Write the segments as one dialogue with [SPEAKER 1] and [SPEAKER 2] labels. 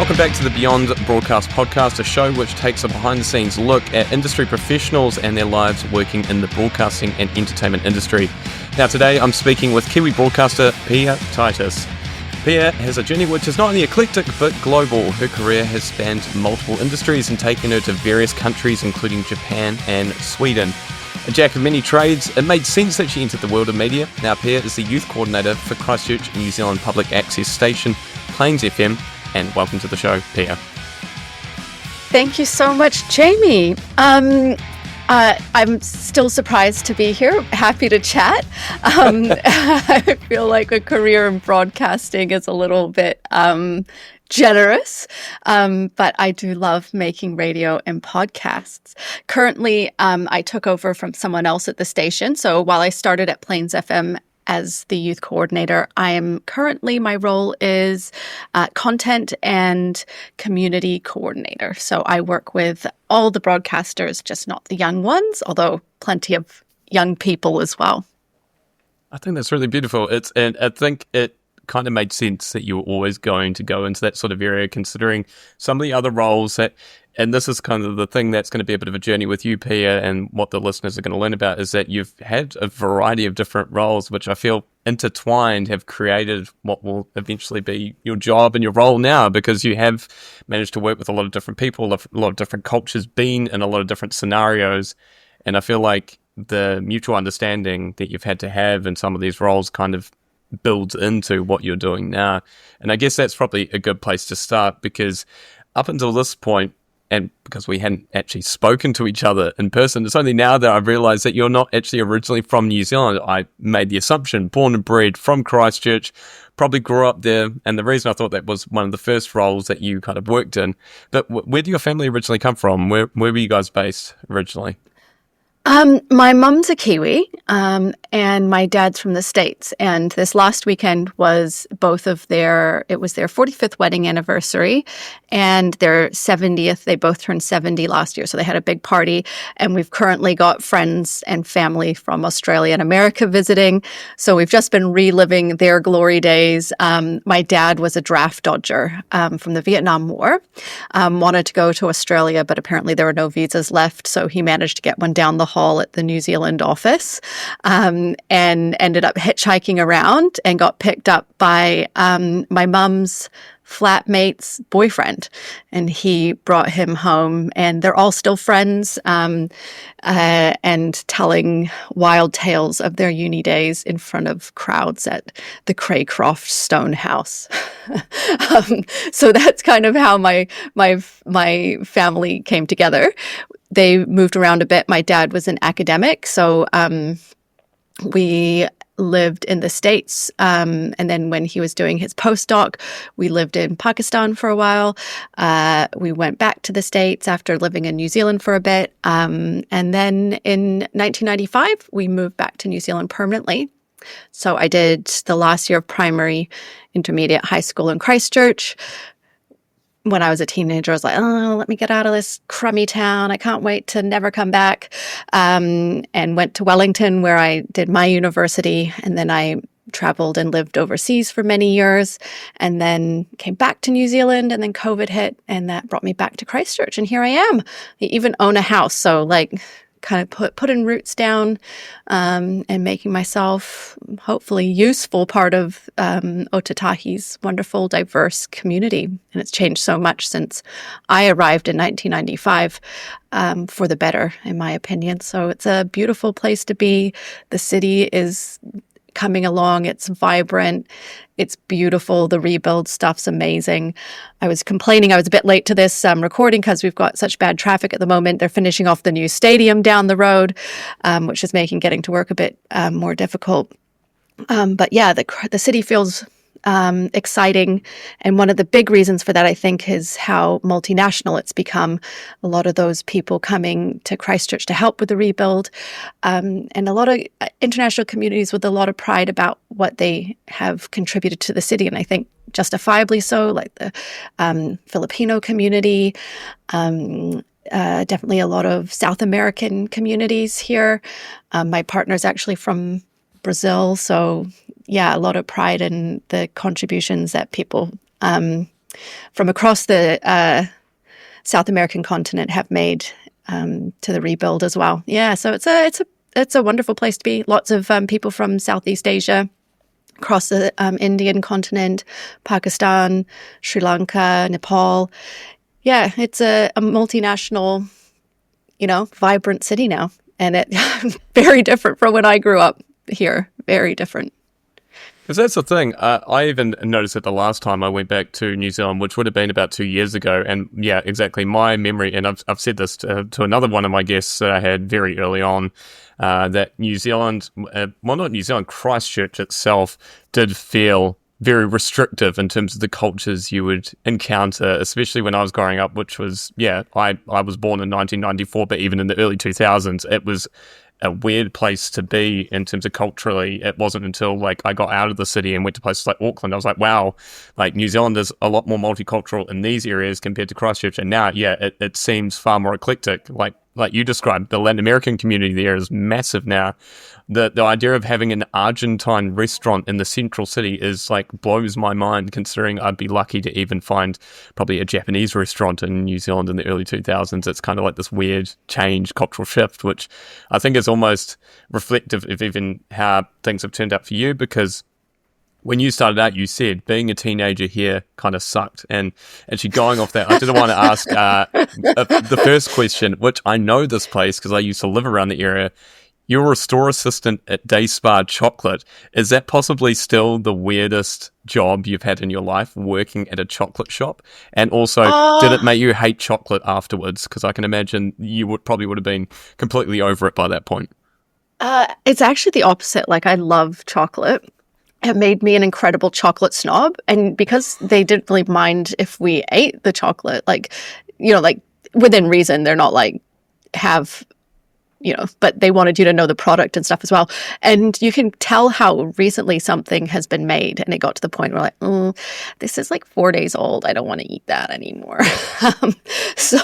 [SPEAKER 1] Welcome back to the Beyond Broadcast podcast, a show which takes a behind-the-scenes look at industry professionals and their lives working in the broadcasting and entertainment industry. Now today I'm speaking with Kiwi broadcaster Pia Titus. Pia has a journey which is not only eclectic but global. Her career has spanned multiple industries and taken her to various countries including Japan and Sweden. A jack of many trades, it made sense that she entered the world of media. Now Pia is the youth coordinator for Christchurch New Zealand public access station Plains FM. And welcome to the show, Pia.
[SPEAKER 2] Thank you so much, Jamie. I'm still surprised to be here. Happy to chat. I feel like a career in broadcasting is a little bit generous, but I do love making radio and podcasts. Currently, I took over from someone else at the station. So while I started at Plains FM as the youth coordinator, my role is content and community coordinator. So I work with all the broadcasters, just not the young ones, although plenty of young people as well.
[SPEAKER 1] I think that's really beautiful. And I think it kind of made sense that you were always going to go into that sort of area, considering some of the other roles that, and this is kind of the thing that's going to be a bit of a journey with you, Pia, and what the listeners are going to learn about is that you've had a variety of different roles, which I feel intertwined have created what will eventually be your job and your role now, because you have managed to work with a lot of different people, a lot of different cultures, been in a lot of different scenarios. And I feel like the mutual understanding that you've had to have in some of these roles kind of builds into what you're doing now. And I guess that's probably a good place to start, because up until this point, and because we hadn't actually spoken to each other in person, it's only now that I've realised that you're not actually originally from New Zealand. I made the assumption, born and bred from Christchurch, probably grew up there, and the reason I thought that was one of the first roles that you kind of worked in. But where do your family originally come from? Where were you guys based originally?
[SPEAKER 2] My mum's a Kiwi, and my dad's from the States. And this last weekend was it was their 45th wedding anniversary and their 70th. They both turned 70 last year, so they had a big party. And we've currently got friends and family from Australia and America visiting. So we've just been reliving their glory days. My dad was a draft dodger from the Vietnam War, wanted to go to Australia, but apparently there were no visas left. So he managed to get one down the hall at the New Zealand office, and ended up hitchhiking around and got picked up by my mum's flatmate's boyfriend, and he brought him home, and they're all still friends, and telling wild tales of their uni days in front of crowds at the Craycroft Stone House. So that's kind of how my family came together. They moved around a bit. My dad was an academic, so we lived in the States. And then when he was doing his postdoc, we lived in Pakistan for a while. We went back to the States after living in New Zealand for a bit. And then in 1995, we moved back to New Zealand permanently. So I did the last year of primary, intermediate, high school in Christchurch. When I was a teenager, I was like, oh, let me get out of this crummy town. I can't wait to never come back. And went to Wellington, where I did my university. And then I traveled and lived overseas for many years, and then came back to New Zealand, and then COVID hit, and that brought me back to Christchurch. And here I am. I even own a house. So kind of putting roots down, and making myself hopefully useful part of Otatahi's wonderful, diverse community. And it's changed so much since I arrived in 1995, for the better, in my opinion. So it's a beautiful place to be. The city is coming along. It's vibrant. It's beautiful. The rebuild stuff's amazing. I was complaining I was a bit late to this recording because we've got such bad traffic at the moment. They're finishing off the new stadium down the road, which is making getting to work a bit more difficult. But yeah, the city feels exciting. And one of the big reasons for that, I think, is how multinational it's become. A lot of those people coming to Christchurch to help with the rebuild, and a lot of international communities with a lot of pride about what they have contributed to the city. And I think justifiably so, like the Filipino community, definitely a lot of South American communities here. My partner's actually from Brazil, so yeah, a lot of pride in the contributions that people from across the South American continent have made to the rebuild as well. Yeah, so it's a wonderful place to be. Lots of people from Southeast Asia, across the Indian continent, Pakistan, Sri Lanka, Nepal. Yeah, it's a multinational, vibrant city now, and it very different from when I grew up here. Very different.
[SPEAKER 1] Because that's the thing. I even noticed it the last time I went back to New Zealand, which would have been about 2 years ago. And yeah, exactly. My memory, and I've said this to another one of my guests that I had very early on, that New Zealand, not New Zealand, Christchurch itself did feel very restrictive in terms of the cultures you would encounter, especially when I was growing up, which was, I was born in 1994, but even in the early 2000s, it was a weird place to be in terms of culturally. It wasn't until like I got out of the city and went to places like Auckland, I was like, wow, like New Zealand is a lot more multicultural in these areas compared to Christchurch. And now, it seems far more eclectic. Like you described, the Latin American community there is massive now. The idea of having an Argentine restaurant in the central city is like blows my mind, considering I'd be lucky to even find probably a Japanese restaurant in New Zealand in the early 2000s. It's kind of like this weird change, cultural shift, which I think is almost reflective of even how things have turned out for you, because when you started out, you said being a teenager here kind of sucked. And actually going off that, I did want to ask the first question, which I know this place because I used to live around the area. You're a store assistant at Day Spa Chocolate. Is that possibly still the weirdest job you've had in your life, working at a chocolate shop? And also, did it make you hate chocolate afterwards? Because I can imagine you probably would have been completely over it by that point.
[SPEAKER 2] It's actually the opposite. Like, I love chocolate. It made me an incredible chocolate snob. And because they didn't really mind if we ate the chocolate, like within reason, they're not like but they wanted you to know the product and stuff as well. And you can tell how recently something has been made. And it got to the point where this is like 4 days old. I don't want to eat that anymore. So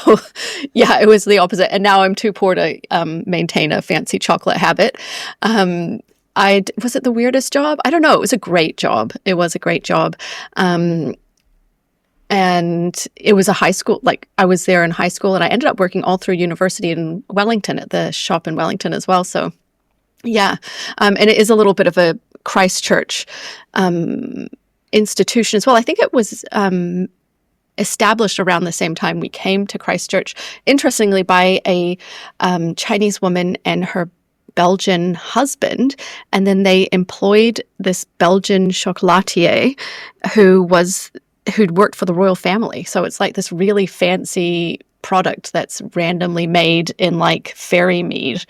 [SPEAKER 2] yeah, it was the opposite. And now I'm too poor to maintain a fancy chocolate habit. Was it the weirdest job? I don't know. It was a great job. And it was a high school, like I was there in high school, and I ended up working all through university in Wellington at the shop in Wellington as well. So yeah. And it is a little bit of a Christchurch institution as well. I think it was established around the same time we came to Christchurch, interestingly, by a Chinese woman and her Belgian husband. And then they employed this Belgian chocolatier who'd worked for the royal family. So it's like this really fancy product that's randomly made in like fairy mead.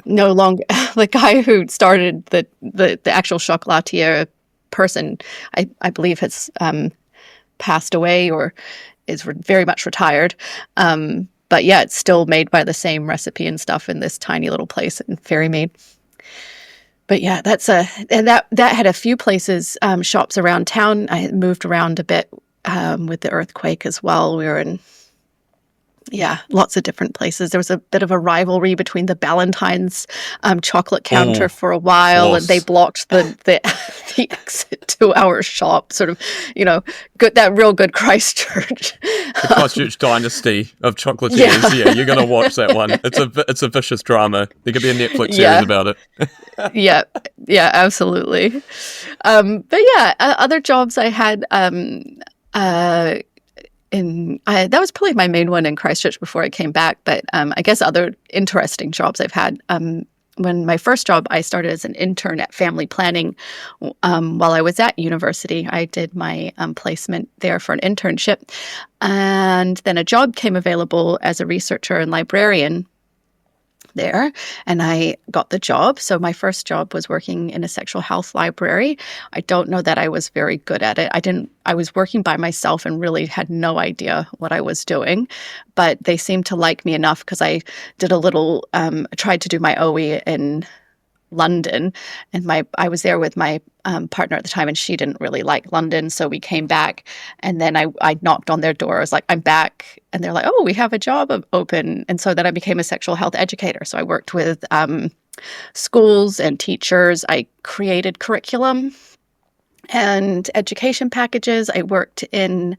[SPEAKER 2] No longer the guy who started the actual chocolatier person, I believe has passed away or is very much retired. But yeah, it's still made by the same recipe and stuff in this tiny little place in Fairy Mead. But yeah, that had a few places, shops around town. I moved around a bit with the earthquake as well. We were in, lots of different places. There was a bit of a rivalry between the Ballantyne's chocolate counter for a while, and they blocked the exit to our shop. Sort of, that real good Christchurch.
[SPEAKER 1] The Christchurch dynasty of chocolatiers. Yeah, you're gonna watch that one. It's a vicious drama. There could be a Netflix series about it. Yeah, absolutely. But yeah, other jobs I had. That was probably my main one in Christchurch before I came back. But I guess other interesting jobs I've had. When my first job, I started as an intern at family planning while I was at university. I did my placement there for an internship. And then a job came available as a researcher and librarian there, and I got the job. So my first job was working in a sexual health library. I don't know that I was very good at it. I was working by myself and really had no idea what I was doing, but they seemed to like me enough because I did a little, tried to do my OE in London, and I was there with my partner at the time, and she didn't really like London, so we came back. And then I knocked on their door. I was like, I'm back, and they're like, oh, we have a job open. And so then I became a sexual health educator. So I worked with schools and teachers. I created curriculum
[SPEAKER 2] and education packages. I worked in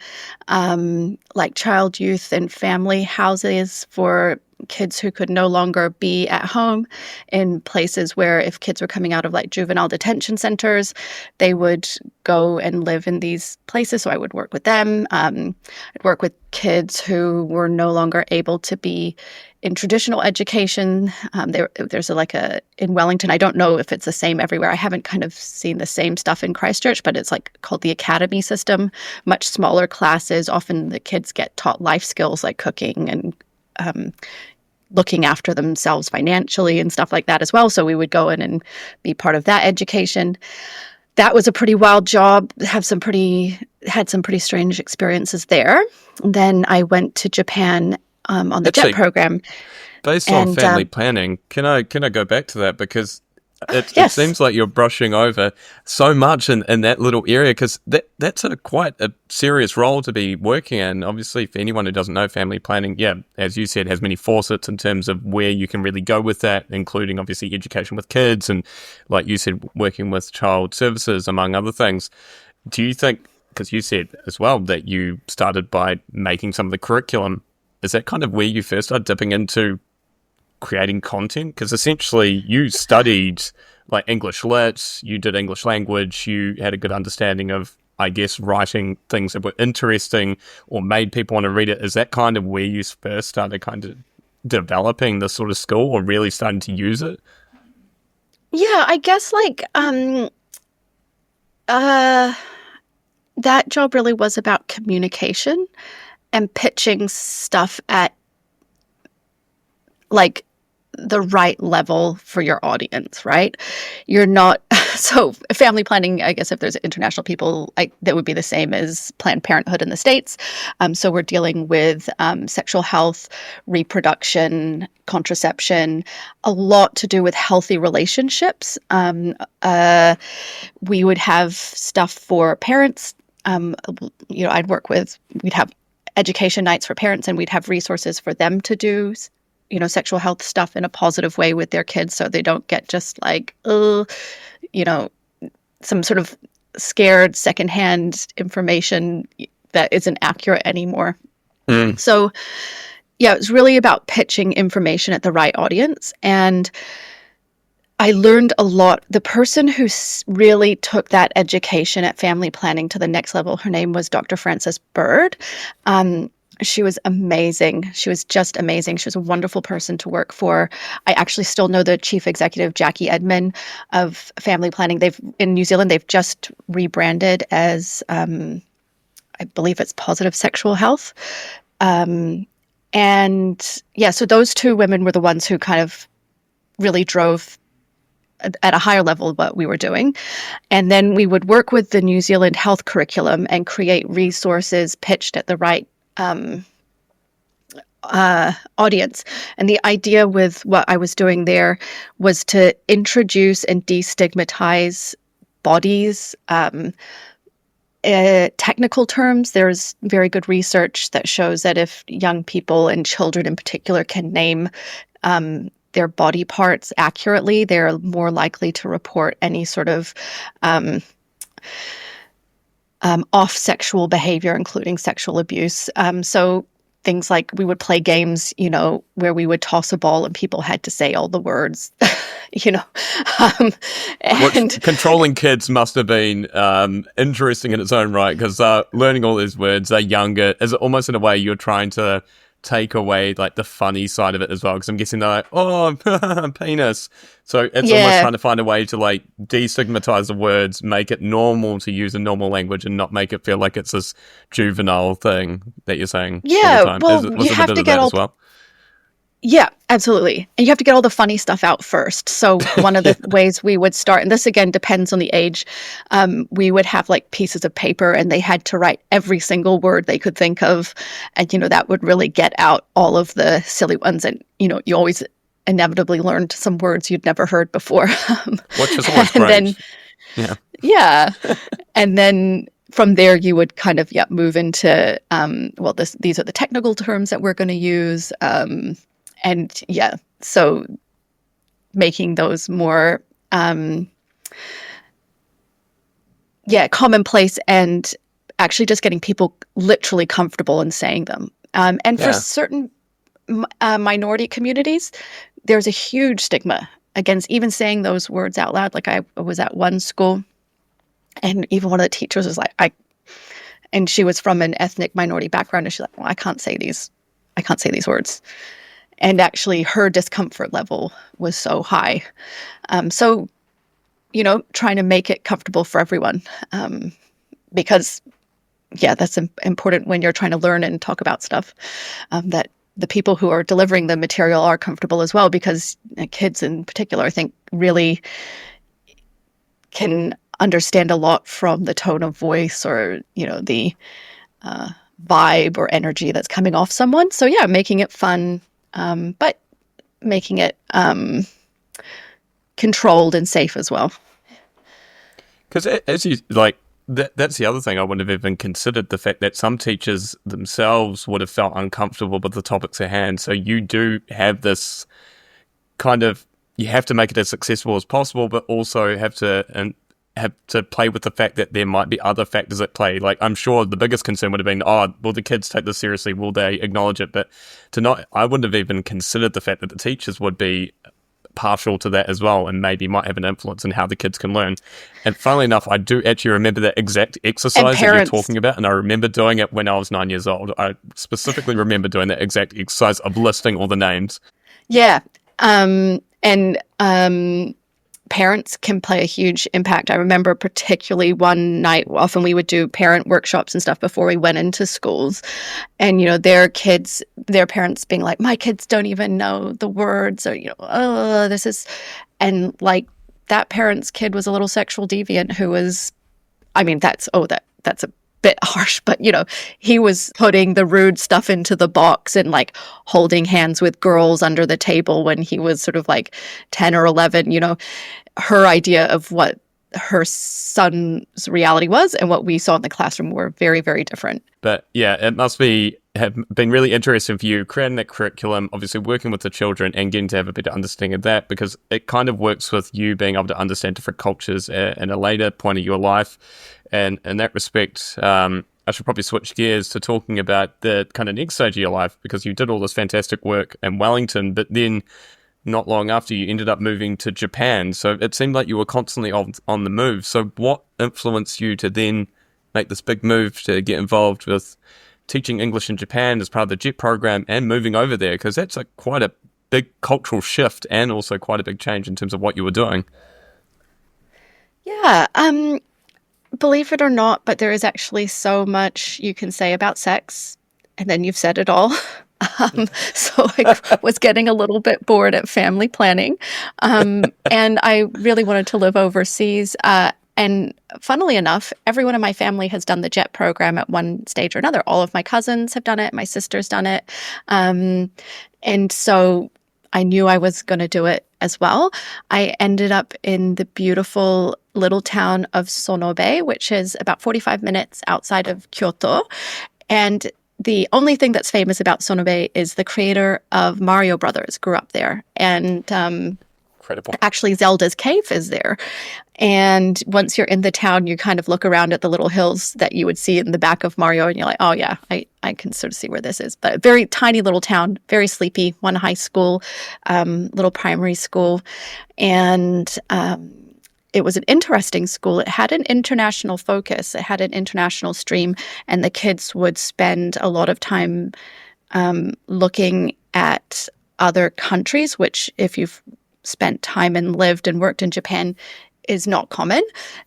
[SPEAKER 2] like child, youth, and family houses for kids who could no longer be at home, in places where if kids were coming out of like juvenile detention centers, they would go and live in these places. So I would work with them. I'd work with kids who were no longer able to be in traditional education. There's in Wellington, I don't know if it's the same everywhere. I haven't kind of seen the same stuff in Christchurch, but it's like called the academy system, much smaller classes. Often the kids get taught life skills like cooking and looking after themselves financially and stuff like that as well. So we would go in and be part of that education. That was a pretty wild job. Had some pretty strange experiences there. Then I went to Japan on the JET program.
[SPEAKER 1] Based on family planning, can I go back to that, because it seems like you're brushing over so much in that little area, because that's quite a serious role to be working in. Obviously, for anyone who doesn't know, family planning, as you said, has many facets in terms of where you can really go with that, including obviously education with kids and, like you said, working with child services, among other things. Do you think, because you said as well that you started by making some of the curriculum, is that kind of where you first started dipping into creating content? Because essentially you studied like English lit, you did English language, you had a good understanding of, I guess, writing things that were interesting or made people want to read it. Is that kind of where you first started kind of developing this sort of skill, or really starting to use it?
[SPEAKER 2] Yeah, I guess like that job really was about communication and pitching stuff at like the right level for your audience, right? You're not, so family planning, I guess if there's international people, that would be the same as Planned Parenthood in the States. So we're dealing with sexual health, reproduction, contraception, a lot to do with healthy relationships. We would have stuff for parents. We'd have education nights for parents, and we'd have resources for them to do sexual health stuff in a positive way with their kids, so they don't get just like, some sort of scared secondhand information that isn't accurate anymore. So, yeah, it's really about pitching information at the right audience. And I learned a lot. The person who really took that education at family planning to the next level, her name was Dr. Frances Bird. She was amazing. She was just amazing. She was a wonderful person to work for. I actually still know the chief executive, Jackie Edmond, of family planning. In New Zealand, they've just rebranded as, I believe it's Positive Sexual Health. So those two women were the ones who kind of really drove at a higher level what we were doing. And then we would work with the New Zealand health curriculum and create resources pitched at the right audience. And the idea with what I was doing there was to introduce and destigmatize bodies. Technical terms, there's very good research that shows that if young people and children in particular can name their body parts accurately, they're more likely to report any sort of off sexual behavior, including sexual abuse. So things like we would play games, where we would toss a ball and people had to say all the words, and
[SPEAKER 1] controlling kids must have been interesting in its own right, because learning all these words, they're younger, is almost in a way you're trying to take away like the funny side of it as well, because I'm guessing they're like, oh, penis. So it's almost trying to find a way to like destigmatize the words, make it normal to use a normal language and not make it feel like it's this juvenile thing that you're saying all the time.
[SPEAKER 2] Well, you have to get all as well? Yeah, absolutely. And you have to get all the funny stuff out first. So one of the ways we would start, and this again depends on the age, we would have like pieces of paper and they had to write every single word they could think of. And, that would really get out all of the silly ones. And, you always inevitably learned some words you'd never heard before.
[SPEAKER 1] Which is always great.
[SPEAKER 2] Yeah. And then from there, you would kind of move into, these are the technical terms that we're going to use. So making those more, yeah, commonplace, and actually just getting people literally comfortable in saying them. And for
[SPEAKER 1] Yeah.
[SPEAKER 2] certain minority communities, there's a huge stigma against even saying those words out loud. Like I was at one school, and even one of the teachers was like, and she was from an ethnic minority background, and she's like, well, I can't say these words. And actually her discomfort level was so high. So, trying to make it comfortable for everyone. Because, yeah, that's important when you're trying to learn and talk about stuff, that the people who are delivering the material are comfortable as well, because kids in particular, I think, really can understand a lot from the tone of voice or, the vibe or energy that's coming off someone. So, yeah, making it fun, but making it controlled and safe as well.
[SPEAKER 1] Because as you like, that's the other thing I wouldn't have even considered, the fact that some teachers themselves would have felt uncomfortable with the topics at hand. So you do have this kind of, you have to make it as accessible as possible, but also have to play with the fact that there might be other factors at play. Like, I'm sure the biggest concern would have been, will the kids take this seriously? Will they acknowledge it? But I wouldn't have even considered the fact that the teachers would be partial to that as well, and maybe might have an influence in how the kids can learn. And funnily enough, I do actually remember that exact exercise that you're talking about, and I remember doing it when I was 9 years old. I specifically remember doing that exact exercise of listing all the names.
[SPEAKER 2] Yeah. And parents can play a huge impact. I remember particularly one night, often we would do parent workshops and stuff before we went into schools. And, their parents being like, my kids don't even know the words, or, this is, and like that parent's kid was a little sexual deviant who was, I mean, that's a bit harsh, but he was putting the rude stuff into the box and like holding hands with girls under the table when he was sort of like 10 or 11. Her idea of what her son's reality was and what we saw in the classroom were very, very different.
[SPEAKER 1] But yeah, it must have been really interesting for you creating that curriculum, obviously working with the children and getting to have a better understanding of that, because it kind of works with you being able to understand different cultures in a later point of your life. And in that respect, I should probably switch gears to talking about the kind of next stage of your life, because you did all this fantastic work in Wellington, but then not long after you ended up moving to Japan. So it seemed like you were constantly on the move. So what influenced you to then make this big move to get involved with teaching English in Japan as part of the JET program and moving over there? Because that's quite a big cultural shift and also quite a big change in terms of what you were doing.
[SPEAKER 2] Yeah. Believe it or not, but there is actually so much you can say about sex, and then you've said it all. So I was getting a little bit bored at family planning. And I really wanted to live overseas. And funnily enough, everyone in my family has done the JET program at one stage or another. All of my cousins have done it. My sister's done it. And so I knew I was going to do it as well. I ended up in the beautiful little town of Sonobe, which is about 45 minutes outside of Kyoto. And the only thing that's famous about Sonobe is the creator of Mario Brothers grew up there. And
[SPEAKER 1] Incredible.
[SPEAKER 2] Actually, Zelda's cave is there. And once you're in the town, you kind of look around at the little hills that you would see in the back of Mario, and you're like, oh yeah, I can sort of see where this is. But a very tiny little town, very sleepy, one high school, little primary school. And it was an interesting school. It had an international focus. It had an international stream, and the kids would spend a lot of time looking at other countries, which if you've spent time and lived and worked in Japan is not common.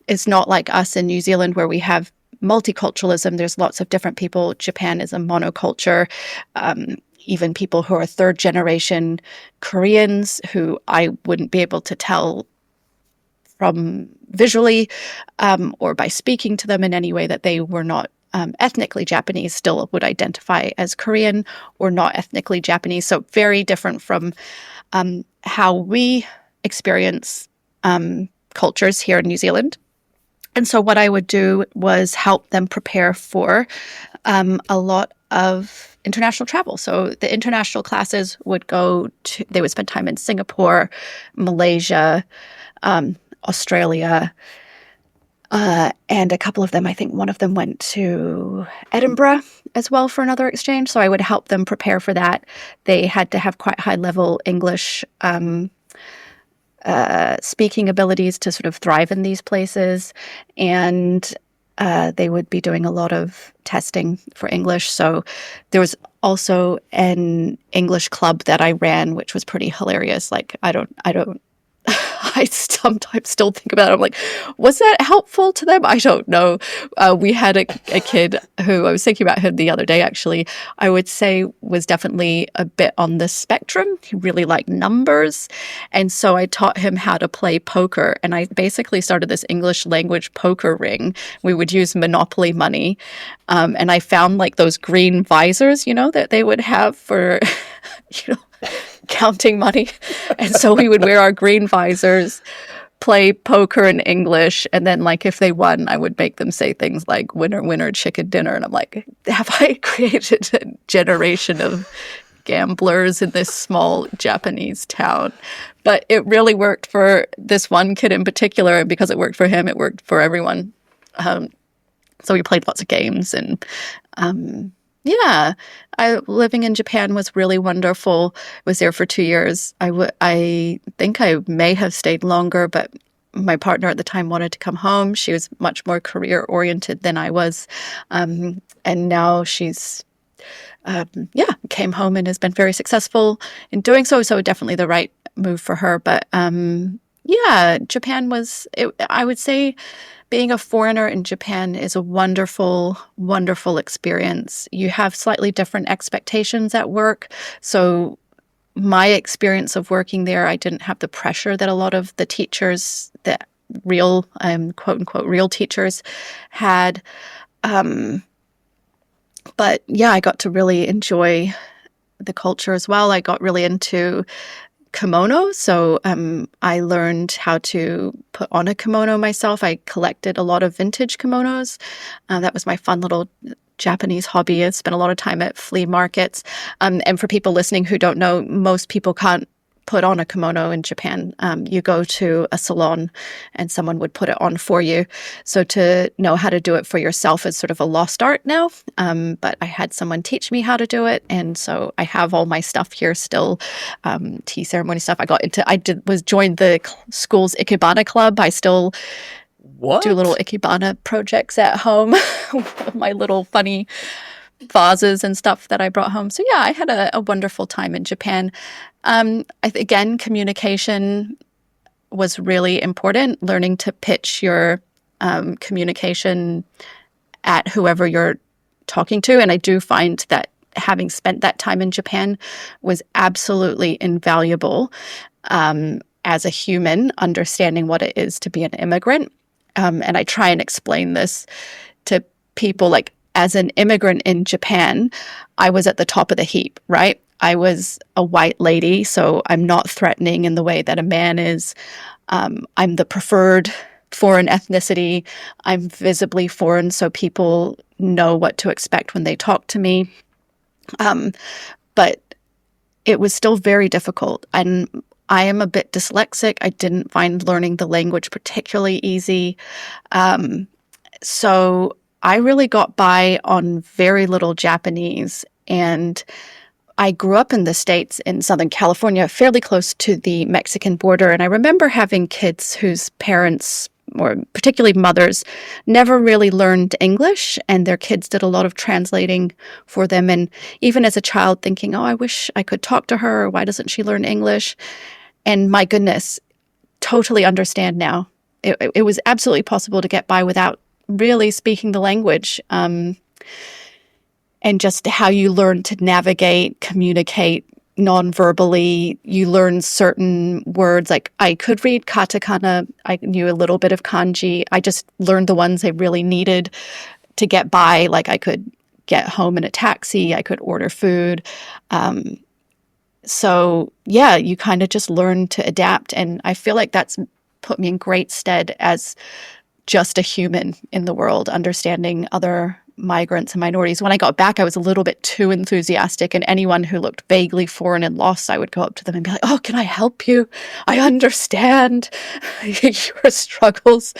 [SPEAKER 2] It's not like us in New Zealand where we have multiculturalism. There's lots of different people. Japan is a monoculture. Even people who are third generation Koreans who I wouldn't be able to tell from visually or by speaking to them in any way that they were not ethnically Japanese, still would identify as Korean or not ethnically Japanese. So very different from how we experience cultures here in New Zealand. And so what I would do was help them prepare for a lot of international travel. So the international classes they would spend time in Singapore, Malaysia, Australia, And a couple of them, I think one of them went to Edinburgh as well for another exchange. So I would help them prepare for that. They had to have quite high level English speaking abilities to sort of thrive in these places. And they would be doing a lot of testing for English. So there was also an English club that I ran, which was pretty hilarious. Like, I sometimes still think about it. I'm like, was that helpful to them? I don't know. We had a kid who, I was thinking about him the other day, actually, I would say was definitely a bit on the spectrum. He really liked numbers. And so I taught him how to play poker. And I basically started this English language poker ring. We would use Monopoly money. And I found like those green visors, that they would have for, counting money. And so we would wear our green visors, play poker in English, and then like if they won, I would make them say things like winner, winner, chicken dinner. And I'm like, have I created a generation of gamblers in this small Japanese town? But it really worked for this one kid in particular, and because it worked for him, it worked for everyone. So we played lots of games, and living in Japan was really wonderful. I was there for 2 years. I think I may have stayed longer, but my partner at the time wanted to come home. She was much more career-oriented than I was. And now she's, came home and has been very successful in doing so. So definitely the right move for her. But Japan was, I would say, being a foreigner in Japan is a wonderful, wonderful experience. You have slightly different expectations at work. So my experience of working there, I didn't have the pressure that a lot of the teachers, that real, quote unquote, real teachers had. But I got to really enjoy the culture as well. I got really into kimono. So I learned how to put on a kimono myself. I collected a lot of vintage kimonos. That was my fun little Japanese hobby. I spent a lot of time at flea markets. And for people listening who don't know, most people can't put on a kimono in Japan. You go to a salon and someone would put it on for you. So to know how to do it for yourself is sort of a lost art now. But I had someone teach me how to do it. And so I have all my stuff here still, tea ceremony stuff. Joined the school's Ikebana club. I still do little Ikebana projects at home. My little funny vases and stuff that I brought home. So I had a wonderful time in Japan. Again, communication was really important. Learning to pitch your communication at whoever you're talking to. And I do find that having spent that time in Japan was absolutely invaluable as a human, understanding what it is to be an immigrant. And I try and explain this to people, like, as an immigrant in Japan, I was at the top of the heap, right? I was a white lady, so I'm not threatening in the way that a man is. I'm the preferred foreign ethnicity. I'm visibly foreign, so people know what to expect when they talk to me. But it was still very difficult. And I am a bit dyslexic. I didn't find learning the language particularly easy. So I really got by on very little Japanese. And I grew up in the States in Southern California, fairly close to the Mexican border. And I remember having kids whose parents, or particularly mothers, never really learned English, and their kids did a lot of translating for them. And even as a child thinking, I wish I could talk to her, or why doesn't she learn English? And my goodness, totally understand now. It was absolutely possible to get by without really speaking the language. And just how you learn to navigate, communicate non-verbally. You learn certain words. Like, I could read katakana. I knew a little bit of kanji. I just learned the ones I really needed to get by. Like, I could get home in a taxi. I could order food. So you kind of just learn to adapt. And I feel like that's put me in great stead as just a human in the world, understanding other migrants and minorities. When I got back, I was a little bit too enthusiastic, and anyone who looked vaguely foreign and lost, I would go up to them and be like, "Oh, can I help you? I understand your struggles."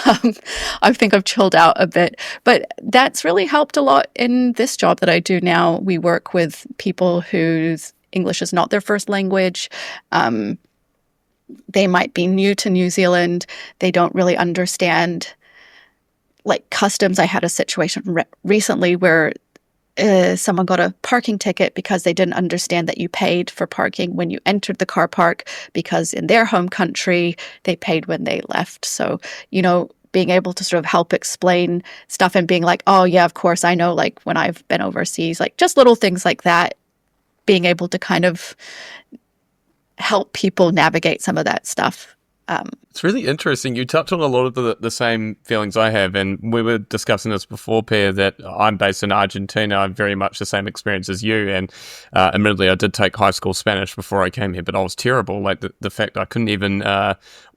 [SPEAKER 2] Um, I think I've chilled out a bit, but that's really helped a lot in this job that I do now. We work with people whose English is not their first language. They might be new to New Zealand. They don't really understand like customs. I had a situation recently where someone got a parking ticket because they didn't understand that you paid for parking when you entered the car park, because in their home country, they paid when they left. So, being able to sort of help explain stuff and being like, oh, yeah, of course, I know, like when I've been overseas, like just little things like that, being able to kind of help people navigate some of that stuff.
[SPEAKER 1] It's really interesting. You touched on a lot of the same feelings I have, and we were discussing this before, Pia, that I'm based in Argentina. I have very much the same experience as you, and admittedly, I did take high school Spanish before I came here, but I was terrible. Like the fact I couldn't even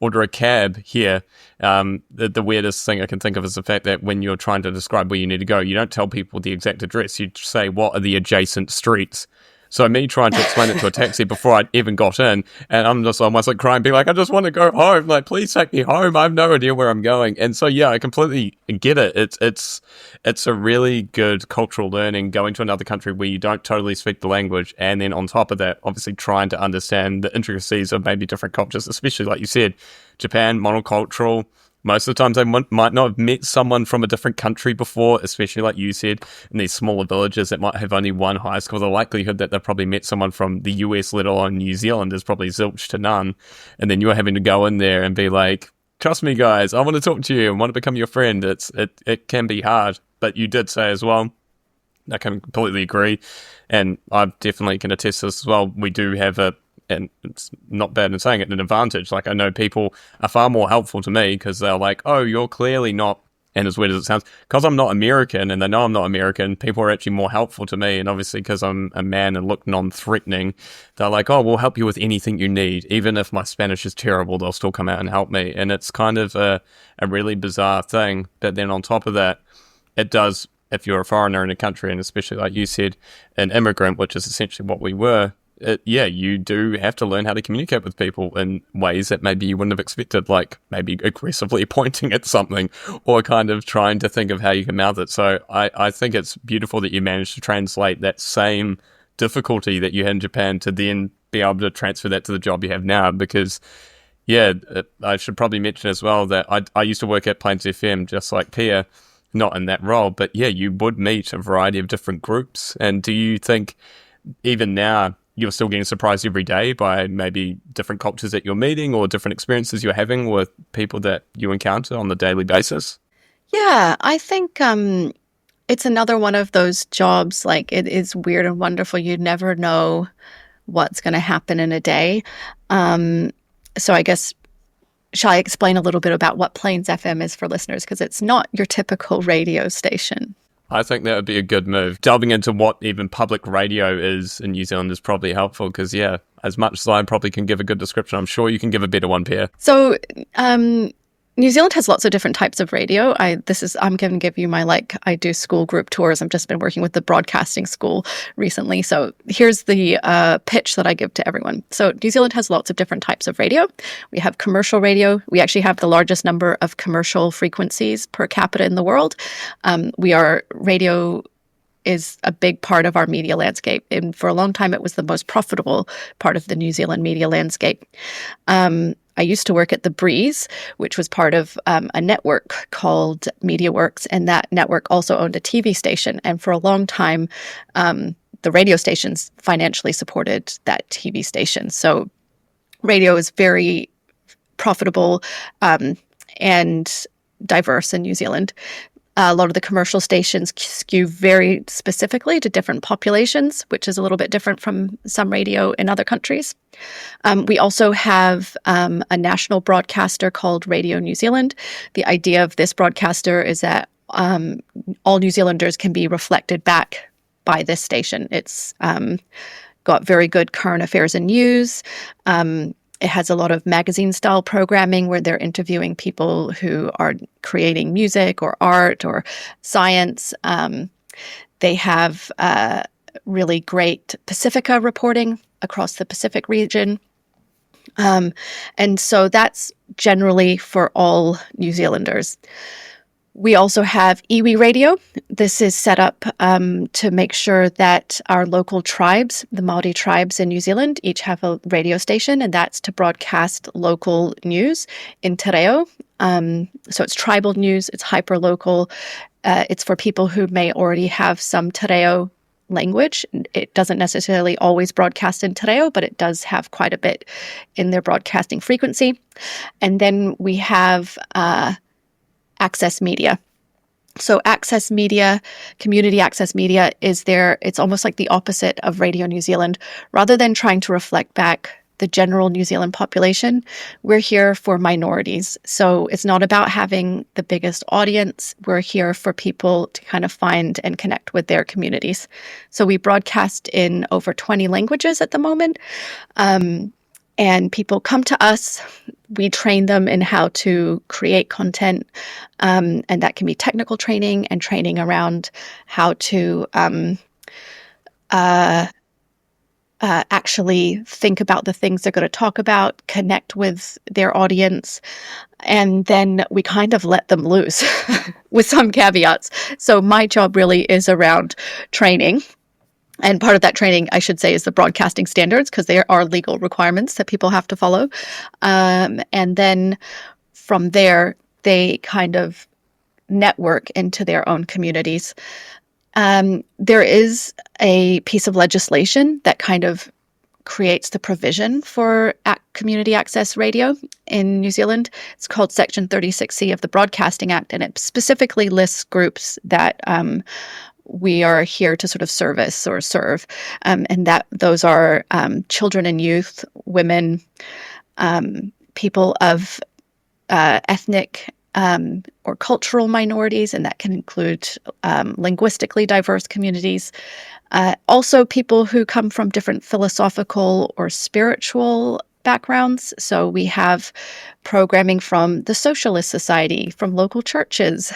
[SPEAKER 1] order a cab here. The weirdest thing I can think of is the fact that when you're trying to describe where you need to go, you don't tell people the exact address. You say, what are the adjacent streets? So me trying to explain it to a taxi before I'd even got in, and I'm just almost like crying, being like, I just want to go home. Like, please take me home. I have no idea where I'm going. And so, yeah, I completely get it. It's a really good cultural learning, going to another country where you don't totally speak the language. And then on top of that, obviously trying to understand the intricacies of maybe different cultures, especially like you said, Japan, monocultural. Most of the times they might not have met someone from a different country before, especially like you said, in these smaller villages that might have only one high school. The likelihood that they've probably met someone from the US, let alone New Zealand, is probably zilch to none. And then you're having to go in there and be like, trust me, guys, I want to talk to you and want to become your friend. It can be hard. But you did say as well, I can completely agree. And I definitely can attest to this as well. We do have and it's not bad in saying it, an advantage. Like, I know people are far more helpful to me because they're like, oh, you're clearly not, and as weird as it sounds, because I'm not American and they know I'm not American, people are actually more helpful to me. And obviously because I'm a man and look non-threatening, they're like, oh, we'll help you with anything you need. Even if my Spanish is terrible, they'll still come out and help me. And it's kind of a really bizarre thing. But then on top of that, it does, if you're a foreigner in a country, and especially like you said, an immigrant, which is essentially what we were, you do have to learn how to communicate with people in ways that maybe you wouldn't have expected, like maybe aggressively pointing at something or kind of trying to think of how you can mouth it. So I think it's beautiful that you managed to translate that same difficulty that you had in Japan to then be able to transfer that to the job you have now, because I should probably mention as well that I used to work at Plains FM just like Pia, not in that role, but yeah, you would meet a variety of different groups. And do you think even now you're still getting surprised every day by maybe different cultures that you're meeting or different experiences you're having with people that you encounter on the daily basis?
[SPEAKER 2] Yeah, I think it's another one of those jobs, like it is weird and wonderful. You never know what's going to happen in a day. So I guess, shall I explain a little bit about what Plains FM is for listeners? Because it's not your typical radio station.
[SPEAKER 1] I think that would be a good move. Delving into what even public radio is in New Zealand is probably helpful because, yeah, as much as I probably can give a good description, I'm sure you can give a better one, Pia.
[SPEAKER 2] So, New Zealand has lots of different types of radio. I'm going to give you my, I do school group tours. I've just been working with the broadcasting school recently. So here's the pitch that I give to everyone. So New Zealand has lots of different types of radio. We have commercial radio. We actually have the largest number of commercial frequencies per capita in the world. Radio is a big part of our media landscape. And for a long time, it was the most profitable part of the New Zealand media landscape. I used to work at The Breeze, which was part of a network called MediaWorks, and that network also owned a TV station. And for a long time, the radio stations financially supported that TV station. So radio is very profitable and diverse in New Zealand. A lot of the commercial stations skew very specifically to different populations, which is a little bit different from some radio in other countries. We also have a national broadcaster called Radio New Zealand. The idea of this broadcaster is that all New Zealanders can be reflected back by this station. It's got very good current affairs and news. It has a lot of magazine-style programming where they're interviewing people who are creating music or art or science. They have really great Pacifica reporting across the Pacific region. And so that's generally for all New Zealanders. We also have iwi radio. This is set up to make sure that our local tribes, the Māori tribes in New Zealand, each have a radio station, and that's to broadcast local news in te reo. So it's tribal news, it's hyper-local. It's for people who may already have some te reo language. It doesn't necessarily always broadcast in te reo, but it does have quite a bit in their broadcasting frequency. And then we have access media. So access media, community access media it's almost like the opposite of Radio New Zealand. Rather than trying to reflect back the general New Zealand population, we're here for minorities. So it's not about having the biggest audience. We're here for people to kind of find and connect with their communities. So we broadcast in over 20 languages at the moment. And people come to us, we train them in how to create content, and that can be technical training and training around how to actually think about the things they're going to talk about, connect with their audience, and then we kind of let them loose with some caveats. So my job really is around training. And part of that training, I should say, is the broadcasting standards, because there are legal requirements that people have to follow. And then from there, they kind of network into their own communities. There is a piece of legislation that kind of creates the provision for community access radio in New Zealand. It's called Section 36C of the Broadcasting Act, and it specifically lists groups that we are here to sort of service or serve, and that those are children and youth, women, people of ethnic or cultural minorities, and that can include linguistically diverse communities. Also people who come from different philosophical or spiritual backgrounds. So we have programming from the Socialist Society, from local churches,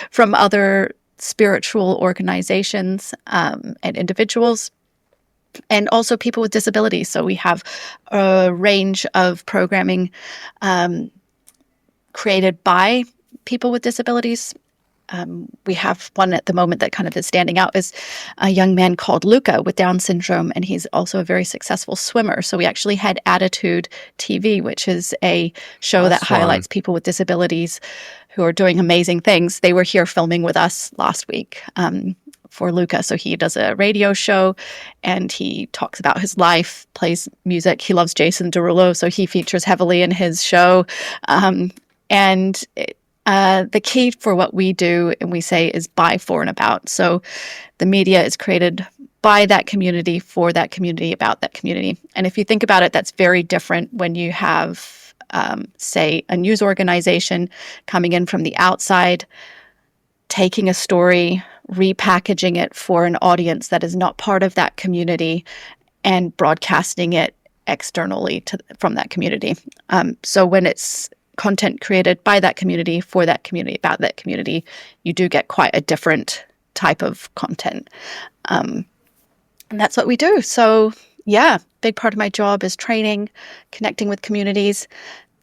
[SPEAKER 2] from other spiritual organizations and individuals, and also people with disabilities. So we have a range of programming created by people with disabilities. We have one at the moment that kind of is standing out, is a young man called Luca with Down syndrome, and he's also a very successful swimmer. So we actually had Attitude TV, which is a show that highlights people with disabilities who are doing amazing things. They were here filming with us last week for Luca. So he does a radio show and he talks about his life, plays music. He loves Jason Derulo, so he features heavily in his show. The key for what we do, and we say, is by, for, and about. So the media is created by that community, for that community, about that community. And if you think about it, that's very different when you have, say, a news organization coming in from the outside, taking a story, repackaging it for an audience that is not part of that community, and broadcasting it externally from that community. So when it's content created by that community, for that community, about that community, you do get quite a different type of content. And that's what we do. So yeah, big part of my job is training, connecting with communities.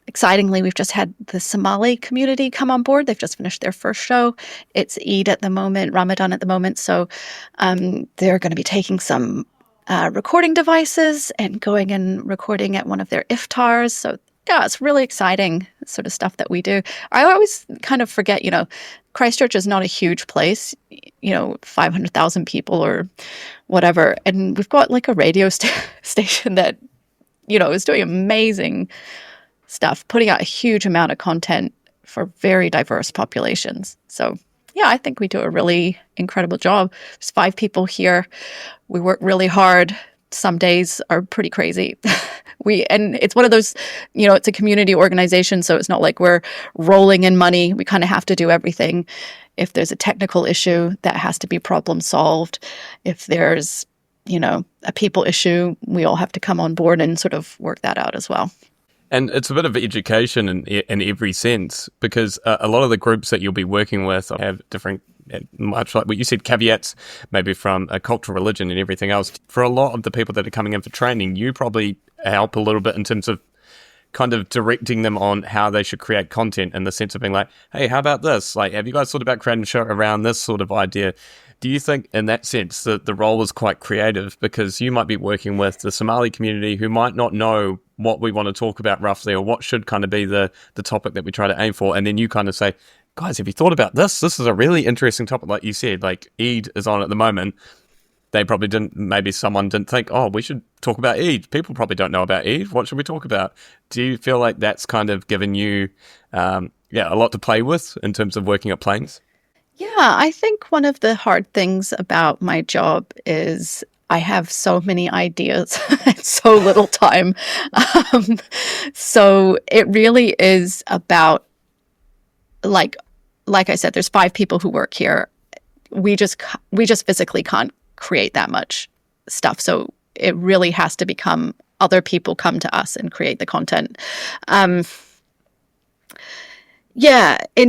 [SPEAKER 2] Excitingly, we've just had the Somali community come on board. They've just finished their first show. It's Eid at the moment, Ramadan at the moment. So they're going to be taking some recording devices and going and recording at one of their iftars. So yeah, it's really exciting sort of stuff that we do. I always kind of forget, Christchurch is not a huge place, 500,000 people or whatever. And we've got like a radio station that, is doing amazing stuff, putting out a huge amount of content for very diverse populations. So yeah, I think we do a really incredible job. There's 5 people here. We work really hard. Some days are pretty crazy. And it's one of those, it's a community organization, so it's not like we're rolling in money. We kind of have to do everything. If there's a technical issue, that has to be problem solved. If there's, a people issue, we all have to come on board and sort of work that out as well.
[SPEAKER 1] And it's a bit of education in every sense, because a lot of the groups that you'll be working with have different, much like what you said, caveats, maybe from a cultural religion and everything else. For a lot of the people that are coming in for training, you probably help a little bit in terms of kind of directing them on how they should create content, in the sense of being like, hey, how about this? Like, have you guys thought about creating a show around this sort of idea? Do you think in that sense that the role is quite creative, because you might be working with the Somali community who might not know what we want to talk about roughly, or what should kind of be the topic that we try to aim for, and then you kind of say, guys, have you thought about this? This is a really interesting topic. Like you said, like Eid is on at the moment. They probably didn't, maybe someone didn't think, oh, we should talk about Eid. People probably don't know about Eid. What should we talk about? Do you feel like that's kind of given you a lot to play with in terms of working at Plains?
[SPEAKER 2] Yeah, I think one of the hard things about my job is I have so many ideas and so little time. So it really is about, like I said, there's 5 people who work here. We just physically can't create that much stuff. So it really has to become other people come to us and create the content. In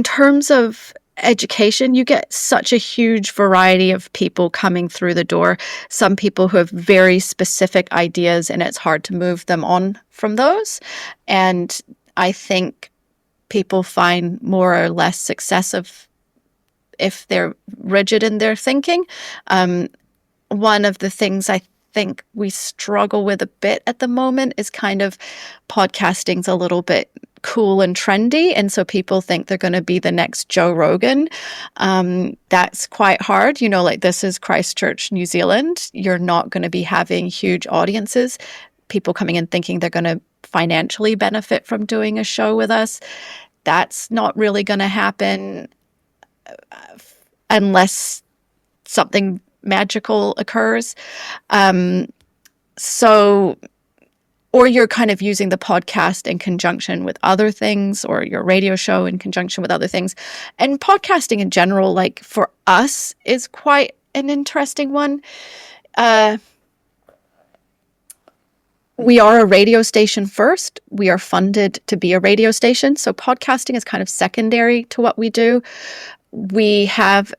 [SPEAKER 2] terms of education, you get such a huge variety of people coming through the door. Some people who have very specific ideas, and it's hard to move them on from those. And I think people find more or less success if they're rigid in their thinking. One of the things I think we struggle with a bit at the moment is kind of podcasting's a little bit cool and trendy, and so people think they're going to be the next Joe Rogan. That's quite hard. Like, this is Christchurch, New Zealand. You're not going to be having huge audiences. People coming in thinking they're going to financially benefit from doing a show with us. That's not really going to happen unless something magical occurs. Or you're kind of using the podcast in conjunction with other things, or your radio show in conjunction with other things. And podcasting in general, like for us, is quite an interesting one. We are a radio station first. We are funded to be a radio station. So podcasting is kind of secondary to what we do. We have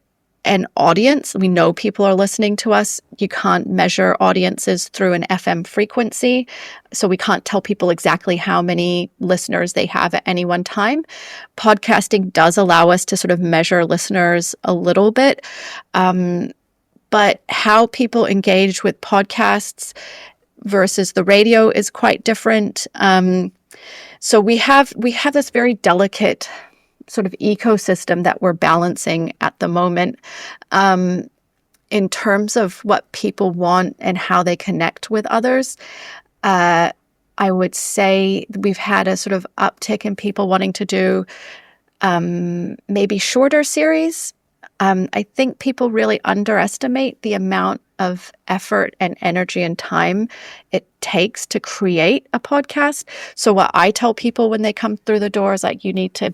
[SPEAKER 2] an audience. We know people are listening to us. You can't measure audiences through an FM frequency. So we can't tell people exactly how many listeners they have at any one time. Podcasting does allow us to sort of measure listeners a little bit. But how people engage with podcasts versus the radio is quite different. So we have this very delicate sort of ecosystem that we're balancing at the moment, in terms of what people want and how they connect with others. I would say we've had a sort of uptick in people wanting to do maybe shorter series. I think people really underestimate the amount of effort and energy and time it takes to create a podcast. So what I tell people when they come through the door is, like, you need to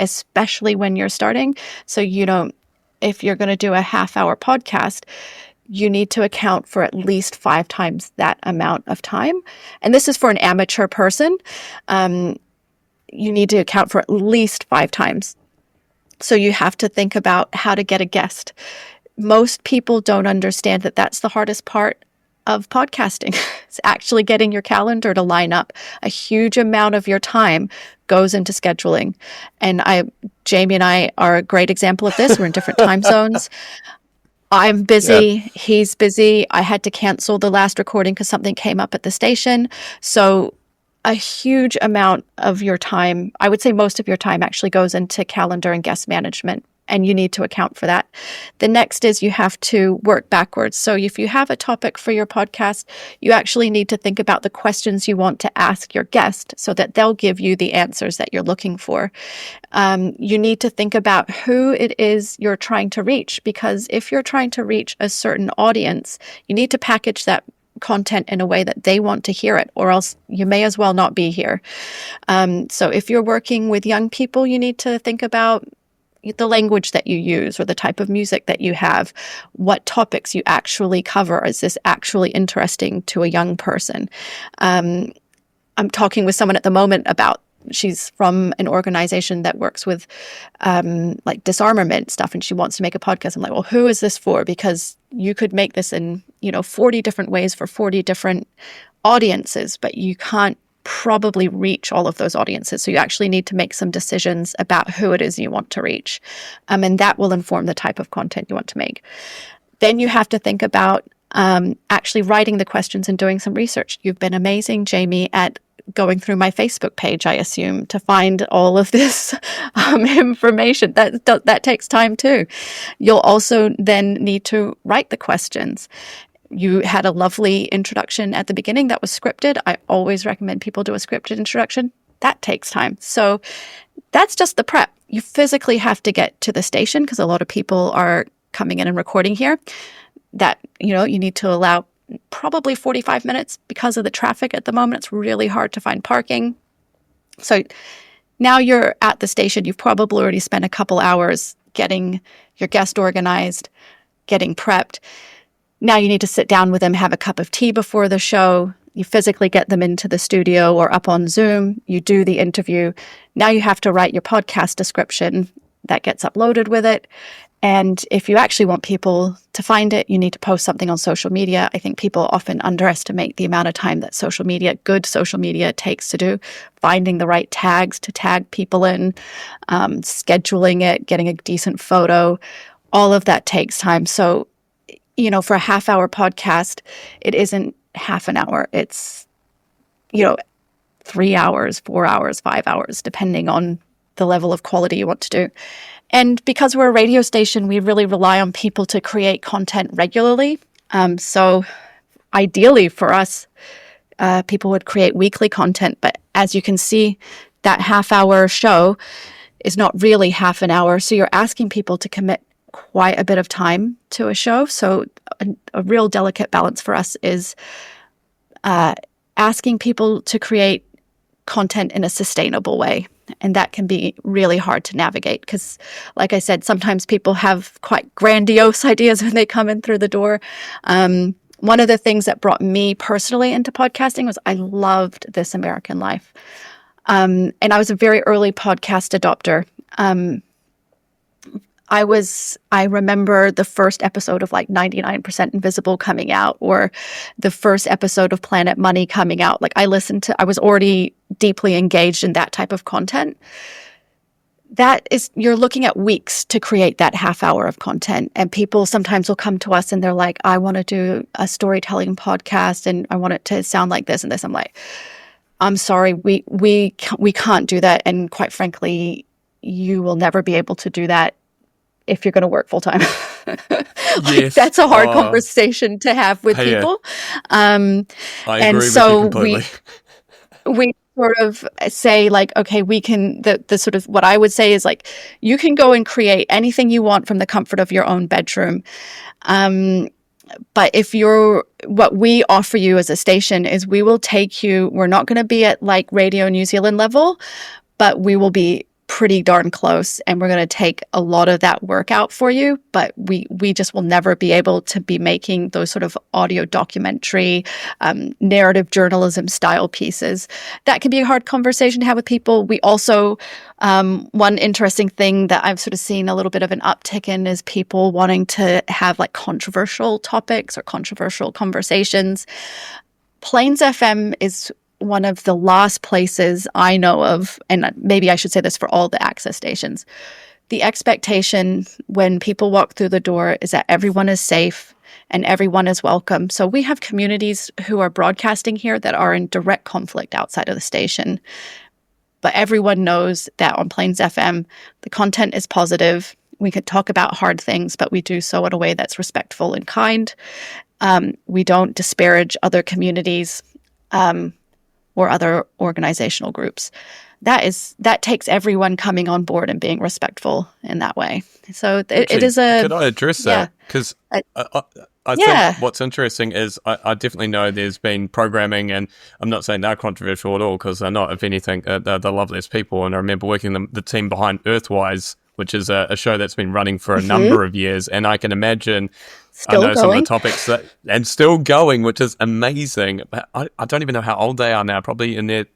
[SPEAKER 2] especially when you're starting. So if you're going to do a half-hour podcast, you need to account for at least 5 times that amount of time. And this is for an amateur person. You need to account for at least 5 times. So you have to think about how to get a guest. Most people don't understand that that's the hardest part of podcasting. It's actually getting your calendar to line up. A huge amount of your time goes into scheduling. And Jamie and I are a great example of this. We're in different time zones. I'm busy. Yeah. He's busy. I had to cancel the last recording because something came up at the station. So a huge amount of your time, I would say most of your time, actually goes into calendar and guest management. And you need to account for that. The next is you have to work backwards. So if you have a topic for your podcast, you actually need to think about the questions you want to ask your guest so that they'll give you the answers that you're looking for. You need to think about who it is you're trying to reach, because if you're trying to reach a certain audience, you need to package that content in a way that they want to hear it, or else you may as well not be here. So if you're working with young people, you need to think about the language that you use or the type of music that you have, what topics you actually cover. Is this actually interesting to a young person? I'm talking with someone at the moment about, she's from an organization that works with like disarmament stuff, and she wants to make a podcast. I'm like, well, who is this for? Because you could make this in, 40 different ways for 40 different audiences, but you can't probably reach all of those audiences. So you actually need to make some decisions about who it is you want to reach. And that will inform the type of content you want to make. Then you have to think about actually writing the questions and doing some research. You've been amazing, Jamie, at going through my Facebook page, I assume, to find all of this information. That takes time too. You'll also then need to write the questions. You had a lovely introduction at the beginning that was scripted. I always recommend people do a scripted introduction. That takes time. So that's just the prep. You physically have to get to the station because a lot of people are coming in and recording here. That, you need to allow probably 45 minutes because of the traffic at the moment. It's really hard to find parking. So now you're at the station. You've probably already spent a couple hours getting your guest organized, getting prepped. Now you need to sit down with them, have a cup of tea before the show. You physically get them into the studio or up on Zoom. You do the interview. Now you have to write your podcast description that gets uploaded with it. And if you actually want people to find it, you need to post something on social media. I think people often underestimate the amount of time that good social media takes to do. Finding the right tags to tag people in, scheduling it, getting a decent photo, all of that takes time. So, for a half-hour podcast, it isn't half an hour. It's, 3 hours, 4 hours, 5 hours, depending on the level of quality you want to do. And because we're a radio station, we really rely on people to create content regularly. So ideally for us, people would create weekly content. But as you can see, that half-hour show is not really half an hour. So you're asking people to commit quite a bit of time to a show. So a real delicate balance for us is asking people to create content in a sustainable way. And that can be really hard to navigate because, like I said, sometimes people have quite grandiose ideas when they come in through the door. One of the things that brought me personally into podcasting was I loved This American Life. And I was a very early podcast adopter. I remember the first episode of like 99% Invisible coming out, or the first episode of Planet Money coming out. Like I was already deeply engaged in that type of content. You're looking at weeks to create that half hour of content. And people sometimes will come to us and they're like, I want to do a storytelling podcast and I want it to sound like this and this. I'm like, I'm sorry, we can't do that. And quite frankly, you will never be able to do that if you're going to work full time.
[SPEAKER 1] Yes.
[SPEAKER 2] That's a hard conversation to have with people.
[SPEAKER 1] I agree
[SPEAKER 2] and
[SPEAKER 1] with
[SPEAKER 2] so
[SPEAKER 1] you completely.
[SPEAKER 2] we sort of say like, okay, we can, the sort of what I would say is like, you can go and create anything you want from the comfort of your own bedroom. But what we offer you as a station is we will take you, we're not going to be at like Radio New Zealand level, but we will be pretty darn close, and we're going to take a lot of that work out for you, but we just will never be able to be making those sort of audio documentary, narrative journalism style pieces. That can be a hard conversation to have with people. We also, one interesting thing that I've sort of seen a little bit of an uptick in is people wanting to have like controversial topics or controversial conversations. Plains FM is one of the last places I know of, and maybe I should say this for all the access stations, the expectation when people walk through the door is that everyone is safe and everyone is welcome. So we have communities who are broadcasting here that are in direct conflict outside of the station. But everyone knows that on Plains FM, the content is positive. We could talk about hard things, but we do so in a way that's respectful and kind. We don't disparage other communities or other organizational groups. That takes everyone coming on board and being respectful in that way. So it is a...
[SPEAKER 1] Could I address that? Because I think what's interesting is I definitely know there's been programming, and I'm not saying they're controversial at all because they're not. If anything, they're the loveliest people. And I remember working the team behind Earthwise which is a show that's been running for a
[SPEAKER 2] Hmm.
[SPEAKER 1] number of years. And I can imagine, I
[SPEAKER 2] Still
[SPEAKER 1] know some of the
[SPEAKER 2] going.
[SPEAKER 1] topics that, and still going, which is amazing. I don't even know how old they are now, probably in their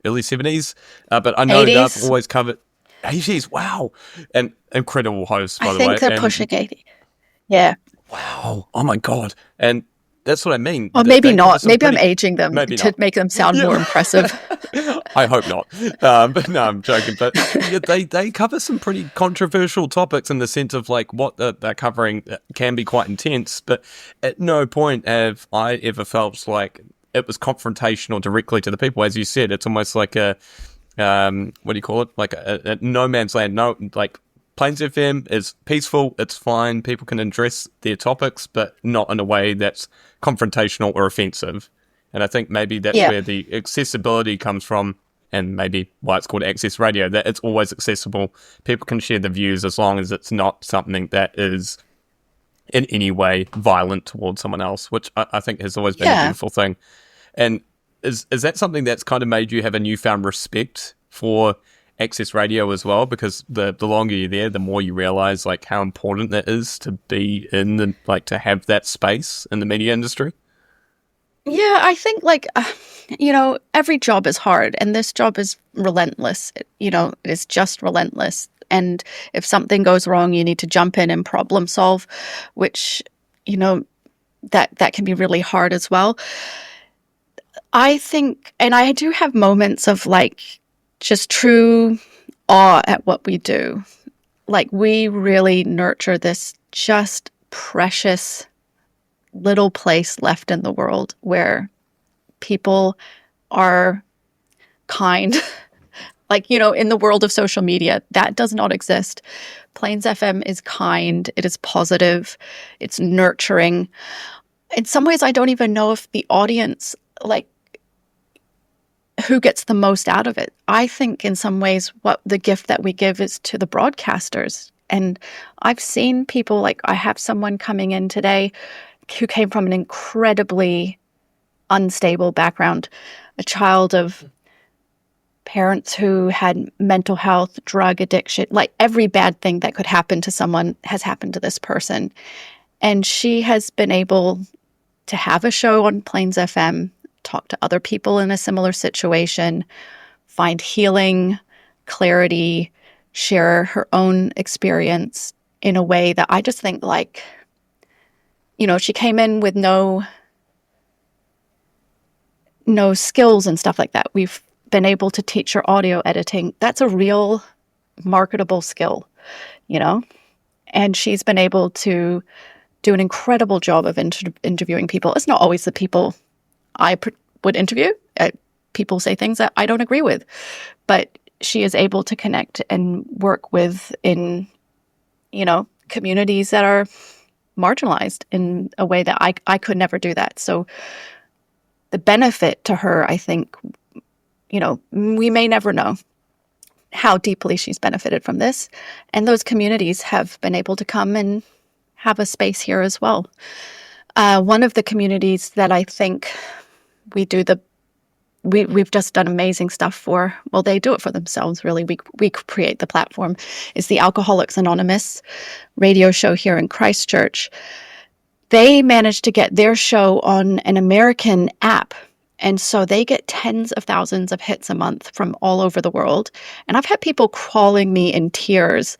[SPEAKER 1] early 70s. But I know they've
[SPEAKER 2] 80s.
[SPEAKER 1] always covered 80s. Wow. And incredible hosts,
[SPEAKER 2] I
[SPEAKER 1] by the
[SPEAKER 2] think
[SPEAKER 1] way.
[SPEAKER 2] they're
[SPEAKER 1] And
[SPEAKER 2] pushing 80. Yeah.
[SPEAKER 1] wow. Oh my God. And that's what I mean.
[SPEAKER 2] Or maybe
[SPEAKER 1] They cover
[SPEAKER 2] not.
[SPEAKER 1] some
[SPEAKER 2] Maybe I'm
[SPEAKER 1] pretty,
[SPEAKER 2] aging them
[SPEAKER 1] maybe
[SPEAKER 2] to
[SPEAKER 1] not.
[SPEAKER 2] make them sound more
[SPEAKER 1] Yeah.
[SPEAKER 2] impressive.
[SPEAKER 1] I hope not. But no, I'm joking. But yeah, they cover some pretty controversial topics in the sense of like what they're covering can be quite intense. But at no point have I ever felt like it was confrontational directly to the people. As you said, it's almost like a what do you call it? Like a no man's land. No, like Plains FM is peaceful. It's fine. People can address their topics, but not in a way that's confrontational or offensive. And I think maybe that's
[SPEAKER 2] Yeah.
[SPEAKER 1] where the accessibility comes from, and maybe why it's called Access Radio, that it's always accessible. People can share the views as long as it's not something that is in any way violent towards someone else, which I think has always been a
[SPEAKER 2] Yeah.
[SPEAKER 1] beautiful thing. And is that something that's kind of made you have a newfound respect for Access Radio as well? Because the longer you're there, the more you realize like how important that is to be in the, like, to have that space in the media industry.
[SPEAKER 2] Yeah, I think like every job is hard, and this job is relentless. It is just relentless. And if something goes wrong, you need to jump in and problem solve, which that can be really hard as well. I think, and I do have moments of like just true awe at what we do. Like we really nurture this just precious little place left in the world where people are kind. Like, in the world of social media, that does not exist. Plains FM is kind, it is positive, it's nurturing. In some ways, I don't even know if the audience, like, who gets the most out of it. I think in some ways, what the gift that we give is to the broadcasters. And I've seen people, like, I have someone coming in today who came from an incredibly unstable background, a child of parents who had mental health, drug addiction, like every bad thing that could happen to someone has happened to this person. And she has been able to have a show on Plains FM, talk to other people in a similar situation, find healing, clarity, share her own experience in a way that I just think like, she came in with no skills and stuff like that. We've been able to teach her audio editing. That's a real marketable skill, and she's been able to do an incredible job of interviewing people. It's not always the people I would interview. People say things that I don't agree with, but she is able to connect and work with in, communities that are marginalized in a way that I could never do that. So the benefit to her, I think, we may never know how deeply she's benefited from this. And those communities have been able to come and have a space here as well. One of the communities that I think we've just done amazing stuff for, well, they do it for themselves, really. We create the platform, is the Alcoholics Anonymous radio show here in Christchurch. They managed to get their show on an American app. And so they get tens of thousands of hits a month from all over the world. And I've had people calling me in tears.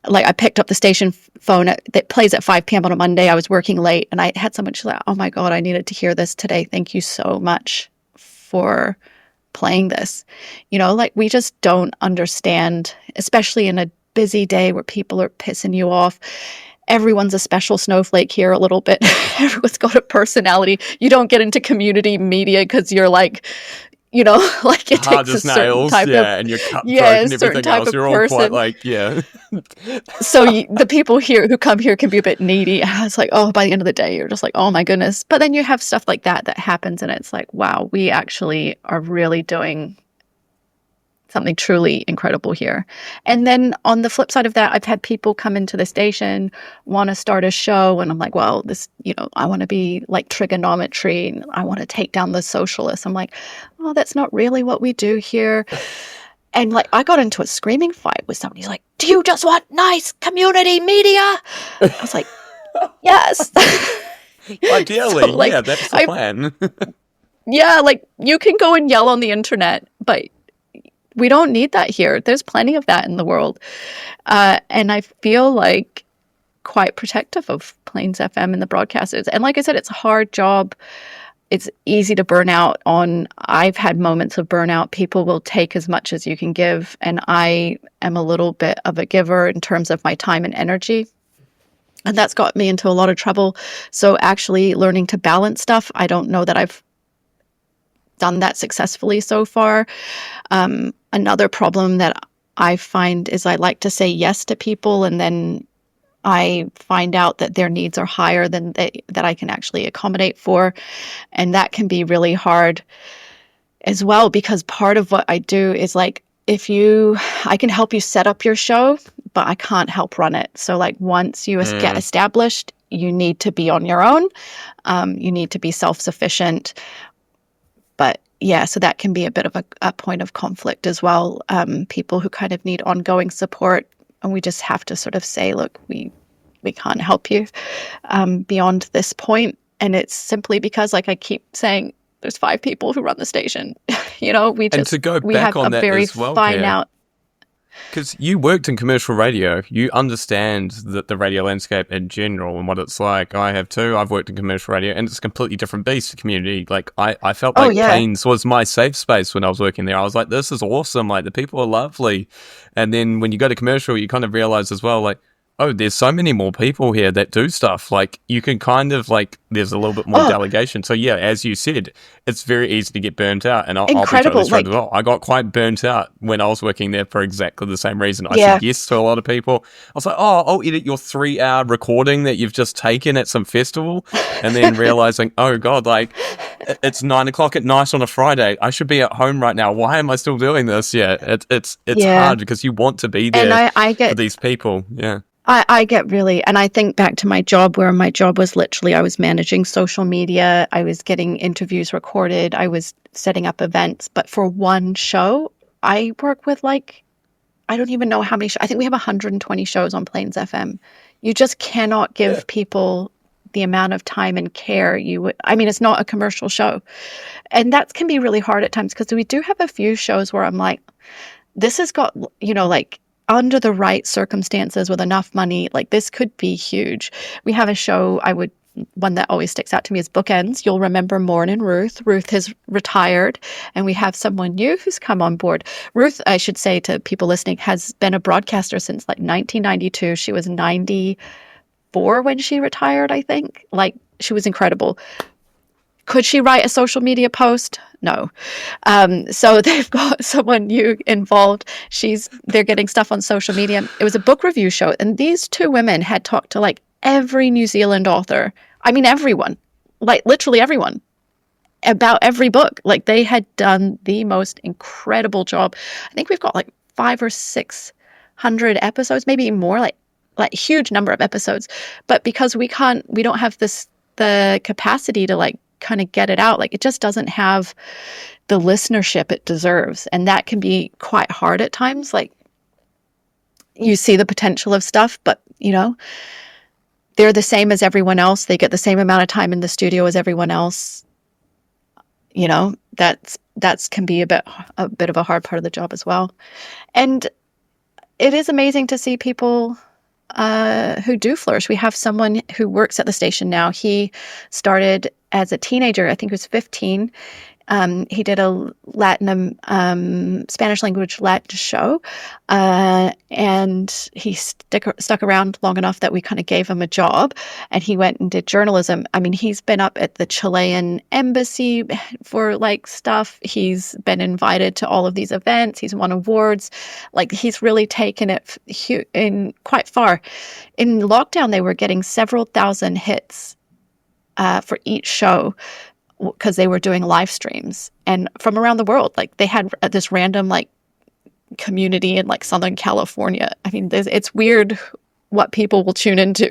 [SPEAKER 2] Like I picked up the station phone that plays at 5 p.m. on a Monday. I was working late and I had someone, she's like, oh my God, I needed to hear this today. Thank you so much for playing this. Like we just don't understand, especially in a busy day where people are pissing you off. Everyone's a special snowflake here a little bit. Everyone's got a personality. You don't get into community media because you're like, like it
[SPEAKER 1] Hard
[SPEAKER 2] takes a
[SPEAKER 1] as
[SPEAKER 2] certain
[SPEAKER 1] nails,
[SPEAKER 2] type of,
[SPEAKER 1] and you're cutthroat
[SPEAKER 2] a
[SPEAKER 1] and
[SPEAKER 2] certain
[SPEAKER 1] everything
[SPEAKER 2] type
[SPEAKER 1] else.
[SPEAKER 2] of
[SPEAKER 1] You're all
[SPEAKER 2] person.
[SPEAKER 1] quite like, yeah.
[SPEAKER 2] So the people here who come here can be a bit needy. And I was like, oh, by the end of the day, you're just like, oh my goodness. But then you have stuff like that happens and it's like, wow, we actually are really doing something truly incredible here. And then on the flip side of that, I've had people come into the station, want to start a show. And I'm like, well, this, I want to be like trigonometry. And I want to take down the socialists. I'm like, oh, that's not really what we do here. And like, I got into a screaming fight with somebody. He's like, do you just want nice community media? I was like, yes.
[SPEAKER 1] Ideally,
[SPEAKER 2] So, like,
[SPEAKER 1] yeah, that's the plan.
[SPEAKER 2] yeah, like, you can go and yell on the internet, but we don't need that here. There's plenty of that in the world. And I feel like quite protective of Plains FM and the broadcasters. And like I said, it's a hard job. It's easy to burn out on. I've had moments of burnout. People will take as much as you can give. And I am a little bit of a giver in terms of my time and energy. And that's got me into a lot of trouble. So actually learning to balance stuff, I don't know that I've done that successfully so far. Another problem that I find is I like to say yes to people, and then I find out that their needs are higher than that I can actually accommodate for. And that can be really hard as well, because part of what I do is like, I can help you set up your show, but I can't help run it. So like once you get established, you need to be on your own. You need to be self-sufficient. But yeah, so that can be a bit of a point of conflict as well. People who kind of need ongoing support, and we just have to sort of say, look, we can't help you beyond this point. And it's simply because, like I keep saying, there's 5 people who run the station. You know, we have a very fine-out.
[SPEAKER 1] Because you worked in commercial radio, you understand the radio landscape in general and what it's like. I have too. I've worked in commercial radio, and it's a completely different beast to community. Like I felt like Plains was my safe space when I was working there. I was like, this is awesome. Like the people are lovely. And then when you go to commercial, you kind of realize as well, like, oh, there's so many more people here that do stuff. Like, you can kind of, like, there's a little bit more delegation. So, yeah, as you said, it's very easy to get burnt out. And I'll be totally straight as well. I got quite burnt out when I was working there for exactly the same reason. I said yes to a lot of people. I was like, oh, I'll edit your 3-hour recording that you've just taken at some festival. And then realizing, oh, God, like, it's 9 o'clock at night on a Friday. I should be at home right now. Why am I still doing this? Yeah, it's hard because you want to be there for these people. Yeah.
[SPEAKER 2] I get really, and I think back to my job, where my job was literally, I was managing social media, I was getting interviews recorded, I was setting up events. But for one show, I work with like, I don't even know how many, I think we have 120 shows on Plains FM. You just cannot give people the amount of time and care you would. I mean, it's not a commercial show. And that can be really hard at times, because we do have a few shows where I'm like, this has got, you know, like, under the right circumstances with enough money, like this could be huge. We have a show, one that always sticks out to me is Bookends. You'll remember Maureen and Ruth. Ruth has retired, and we have someone new who's come on board. Ruth, I should say to people listening, has been a broadcaster since like 1992. She was 94 when she retired, I think. Like, she was incredible. Could she write a social media post? No. So they've got someone new involved. They're getting stuff on social media. It was a book review show, and these 2 women had talked to like every New Zealand author. I mean, everyone, like literally everyone, about every book. Like, they had done the most incredible job. I think we've got like 500 or 600 episodes, maybe more, like huge number of episodes. But because we don't have the capacity to like kind of get it out, like it just doesn't have the listenership it deserves. And that can be quite hard at times. Like, you see the potential of stuff, but you know, they're the same as everyone else. They get the same amount of time in the studio as everyone else. You know, that's can be a bit of a hard part of the job as well. And it is amazing to see people who do flourish. We have someone who works at the station now. He started as a teenager. I think he was 15. He did a Spanish language Latin show, and he stuck around long enough that we kind of gave him a job, and he went and did journalism. I mean, he's been up at the Chilean embassy for like stuff. He's been invited to all of these events. He's won awards. Like, he's really taken it in quite far. In lockdown, they were getting several thousand hits for each show, because they were doing live streams and from around the world. Like, they had this random like community in like Southern California. I mean, it's weird what people will tune into.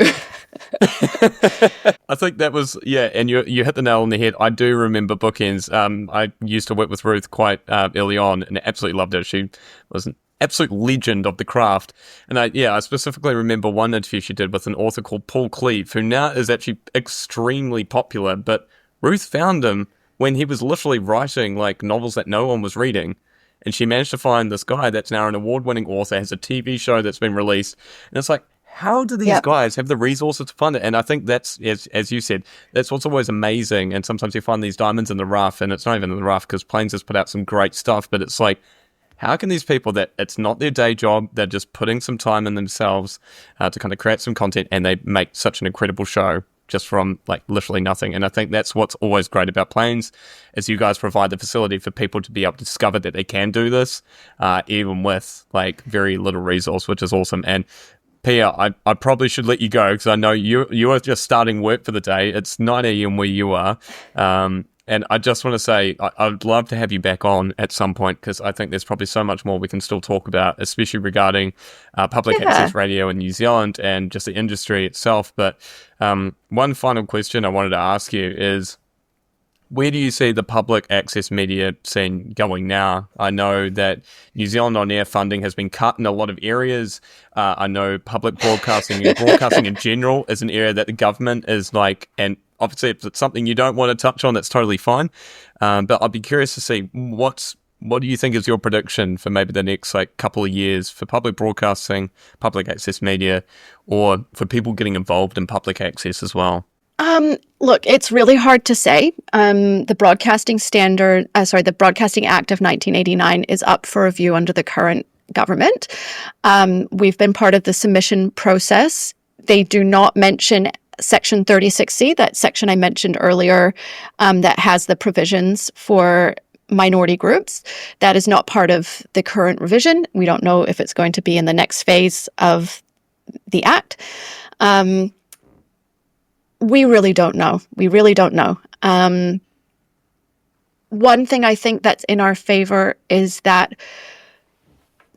[SPEAKER 1] I think that was, and you hit the nail on the head. I do remember Bookends. I used to work with Ruth quite early on, and absolutely loved her. She was absolute legend of the craft. And I specifically remember one interview she did with an author called Paul Cleave, who now is actually extremely popular. But Ruth found him when he was literally writing like novels that no one was reading. And she managed to find this guy that's now an award-winning author, has a TV show that's been released. And it's like, how do these guys have the resources to fund it? And I think that's, as you said, that's what's always amazing. And sometimes you find these diamonds in the rough, and it's not even in the rough because Plains has put out some great stuff. But it's like, how can these people that it's not their day job, they're just putting some time in themselves to kind of create some content, and they make such an incredible show just from like literally nothing. And I think that's what's always great about Plains, is you guys provide the facility for people to be able to discover that they can do this, even with like very little resource, which is awesome. And Pia, I probably should let you go because I know you are just starting work for the day. It's 9 a.m. where you are. And I just want to say I'd love to have you back on at some point because I think there's probably so much more we can still talk about, especially regarding public access radio in New Zealand and just the industry itself. But one final question I wanted to ask you is, where do you see the public access media scene going now? I know that New Zealand On Air funding has been cut in a lot of areas. I know public broadcasting and broadcasting in general is an area that the government is like, and obviously if it's something you don't want to touch on, that's totally fine. But I'd be curious to see what do you think is your prediction for maybe the next like couple of years for public broadcasting, public access media, or for people getting involved in public access as well?
[SPEAKER 2] Look, it's really hard to say. The Broadcasting the Broadcasting Act of 1989 is up for review under the current government. We've been part of the submission process. They do not mention Section 36C, that section I mentioned earlier, that has the provisions for minority groups. That is not part of the current revision. We don't know if it's going to be in the next phase of the Act. We really don't know. One thing I think that's in our favor is that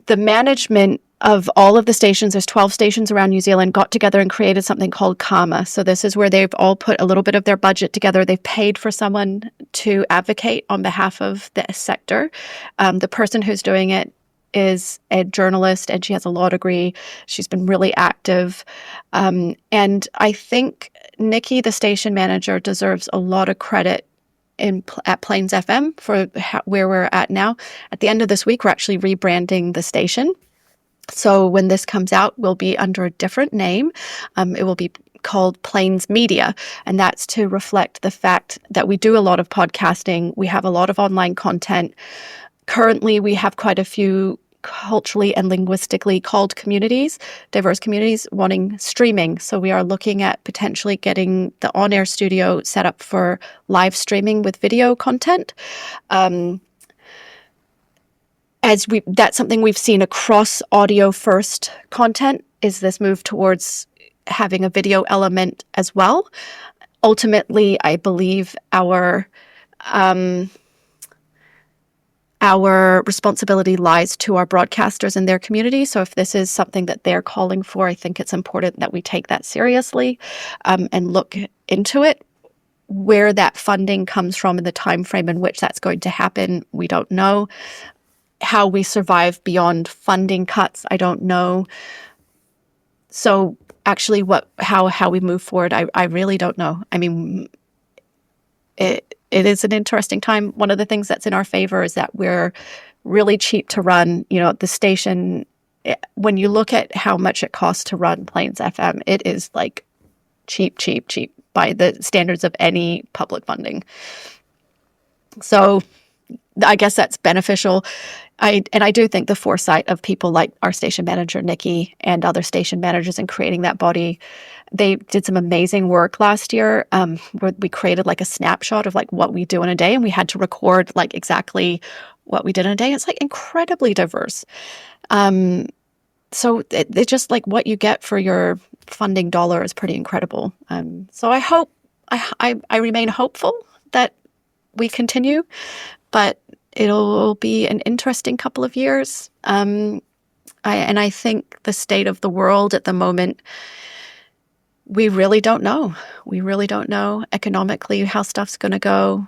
[SPEAKER 2] the management of all of the stations, there's 12 stations around New Zealand, got together and created something called Karma. So this is where they've all put a little bit of their budget together. They've paid for someone to advocate on behalf of the sector. The person who's doing it is a journalist and she has a law degree. She's been really active. And I think Nikki, the station manager, deserves a lot of credit at Plains FM for where we're at now. At the end of this week, we're actually rebranding the station. So when this comes out, we'll be under a different name. It will be called Plains Media, and that's to reflect the fact that we do a lot of podcasting. We have a lot of online content. Currently, we have quite a few culturally and linguistically called communities, diverse communities, wanting streaming. So we are looking at potentially getting the on-air studio set up for live streaming with video content. That's something we've seen across audio-first content, is this move towards having a video element as well. Ultimately, I believe our responsibility lies to our broadcasters and their community. So if this is something that they're calling for, I think it's important that we take that seriously and look into it. Where that funding comes from and the time frame in which that's going to happen, we don't know. How we survive beyond funding cuts, I don't know. So actually how we move forward, I really don't know. I mean, it is an interesting time. One of the things that's in our favor is that we're really cheap to run. You know, the station, when you look at how much it costs to run Plains FM, it is like cheap by the standards of any public funding. So I guess that's beneficial. I do think the foresight of people like our station manager, Nikki, and other station managers in creating that body, they did some amazing work last year where we created like a snapshot of like what we do in a day, and we had to record like exactly what we did in a day. It's like incredibly diverse. So it's just like what you get for your funding dollar is pretty incredible. So I hope, I remain hopeful that we continue, but it'll be an interesting couple of years. I think the state of the world at the moment, we really don't know. We really don't know economically how stuff's going to go,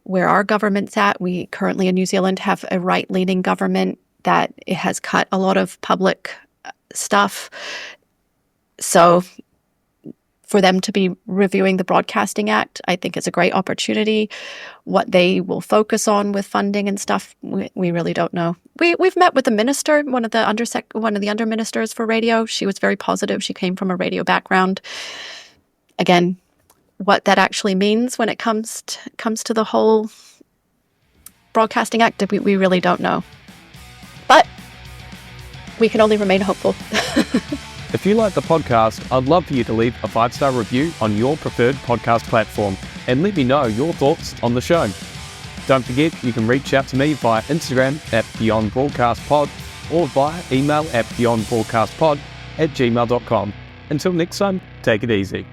[SPEAKER 2] where our government's at. We currently in New Zealand have a right-leaning government that it has cut a lot of public stuff. So for them to be reviewing the Broadcasting Act, I think is a great opportunity. What they will focus on with funding and stuff, we really don't know. We've met with the minister, one of the under ministers for radio. She was very positive. She came from a radio background. Again, what that actually means when it comes to the whole Broadcasting Act, we really don't know. But we can only remain hopeful.
[SPEAKER 3] If you like the podcast, I'd love for you to leave a 5-star review on your preferred podcast platform and let me know your thoughts on the show. Don't forget, you can reach out to me via Instagram at beyondbroadcastpod or via email at beyondbroadcastpod@gmail.com. Until next time, take it easy.